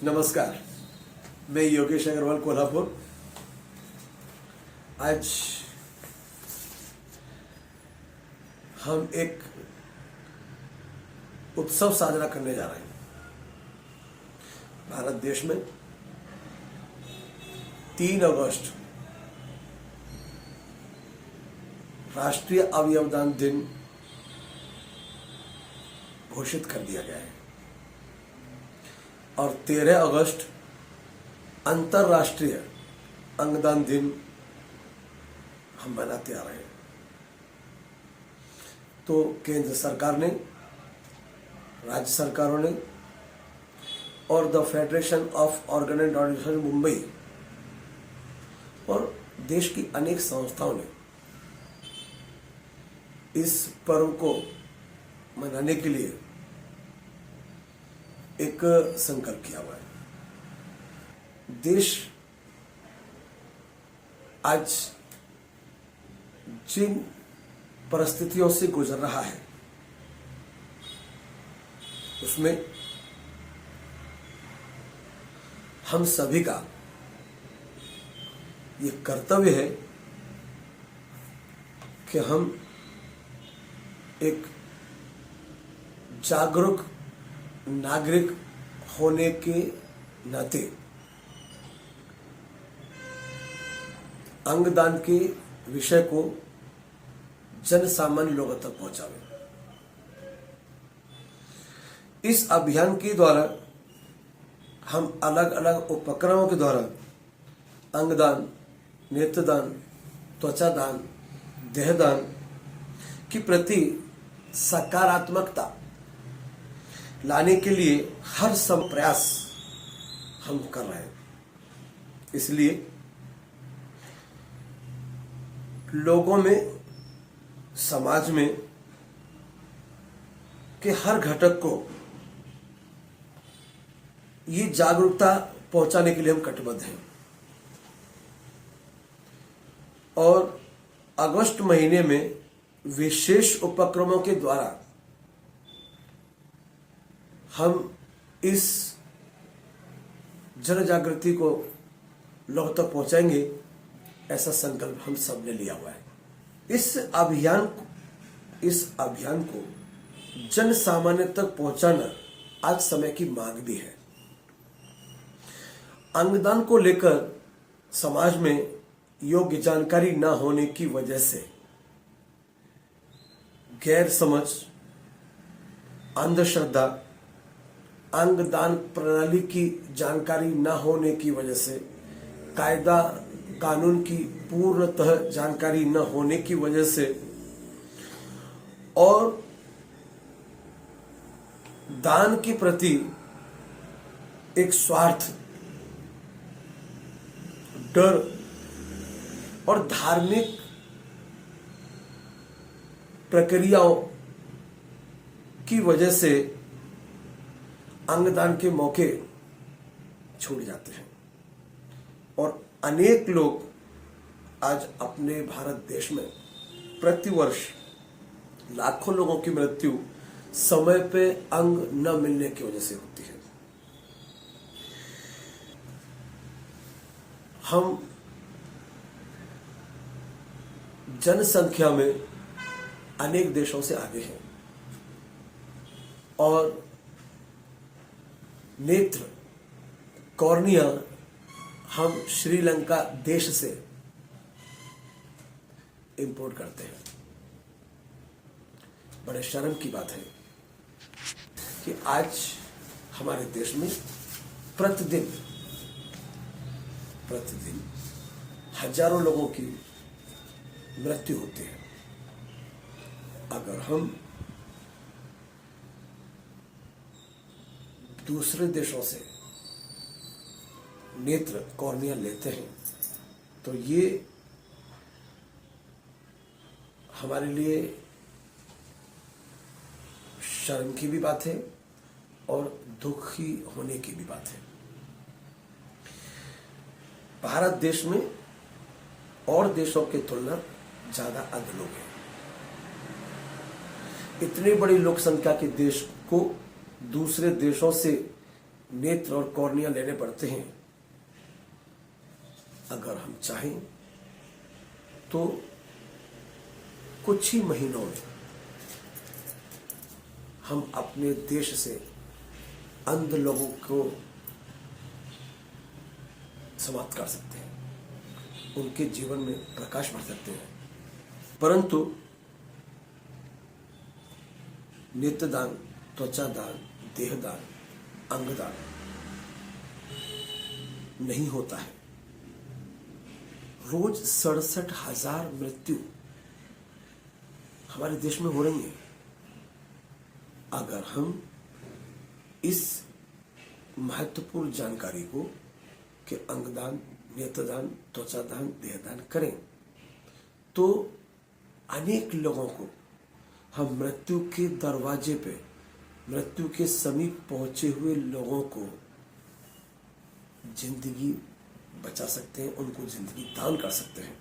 नमस्कार, मैं योगेश अग्रवाल कोल्हापुर। आज हम एक उत्सव साझा करने जा रहे हैं। भारत देश में 3 अगस्त राष्ट्रीय अवयवदान दिन घोषित कर दिया गया है और 13 अगस्त अंतर्राष्ट्रीय अंगदान दिन हम मनाते आ रहे हैं। तो केंद्र सरकार ने, राज्य सरकारों ने और the federation of organ and donation Mumbai और देश की अनेक संस्थाओं ने इस पर्व को मनाने के लिए एक संकल्प किया हुआ है। देश आज जिन परिस्थितियों से गुजर रहा है उसमें हम सभी का ये कर्तव्य है कि हम एक जागरूक नागरिक होने के नाते अंगदान के विषय को जन सामान्य लोगों तक पहुंचावे। इस अभियान के द्वारा हम अलग अलग उपक्रमों के द्वारा अंगदान, नेत्रदान, त्वचादान, देहदान की प्रति सकारात्मकता लाने के लिए हर सम प्रयास हम कर रहे हैं। इसलिए लोगों में, समाज में के हर घटक को ये जागरूकता पहुंचाने के लिए हम कटिबद्ध हैं। और अगस्त महीने में विशेष उपक्रमों के द्वारा हम इस जन जागृति को लोगों तक पहुंचाएंगे, ऐसा संकल्प हम सब ने लिया हुआ है। इस अभियान को जन सामान्य तक पहुंचाना आज समय की मांग भी है। अंगदान को लेकर समाज में योग्य जानकारी न होने की वजह से गैर समझ, अंधश्रद्धा, अंगदान प्रणाली की जानकारी न होने की वजह से, कायदा कानून की पूर्णतः जानकारी न होने की वजह से और दान के प्रति एक स्वार्थ, डर और धार्मिक प्रक्रियाओं की वजह से अंगदान के मौके छूट जाते हैं और अनेक लोग आज अपने भारत देश में प्रतिवर्ष लाखों लोगों की मृत्यु समय पे अंग न मिलने की वजह से होती है। हम जनसंख्या में अनेक देशों से आगे हैं और नेत्र, कॉर्निया हम श्रीलंका देश से इंपोर्ट करते हैं। बड़े शर्म की बात है कि आज हमारे देश में प्रतिदिन हजारों लोगों की मृत्यु होती है। अगर हम दूसरे देशों से नेत्र, कॉर्निया लेते हैं तो ये हमारे लिए शर्म की भी बात है और दुखी होने की भी बात है। भारत देश में और देशों की तुलना ज्यादा अंध लोग हैं। इतनी बड़ी लोक संख्या के देश को दूसरे देशों से नेत्र और कॉर्निया लेने पड़ते हैं, अगर हम चाहें तो कुछ ही महीनों में हम अपने देश से अंध लोगों को समाप्त कर सकते हैं, उनके जीवन में प्रकाश भर सकते हैं। परंतु नेत्रदान, त्वचादान, देहदान, अंगदान नहीं होता है। रोज 67,000 मृत्यु हमारे देश में हो रही है। अगर हम इस महत्वपूर्ण जानकारी को कि अंगदान, नेत्रदान, त्वचादान, देहदान करें तो अनेक लोगों को हम मृत्यु के दरवाजे पे, मृत्यु के समीप पहुंचे हुए लोगों को जिंदगी बचा सकते हैं, उनको जिंदगी दान कर सकते हैं।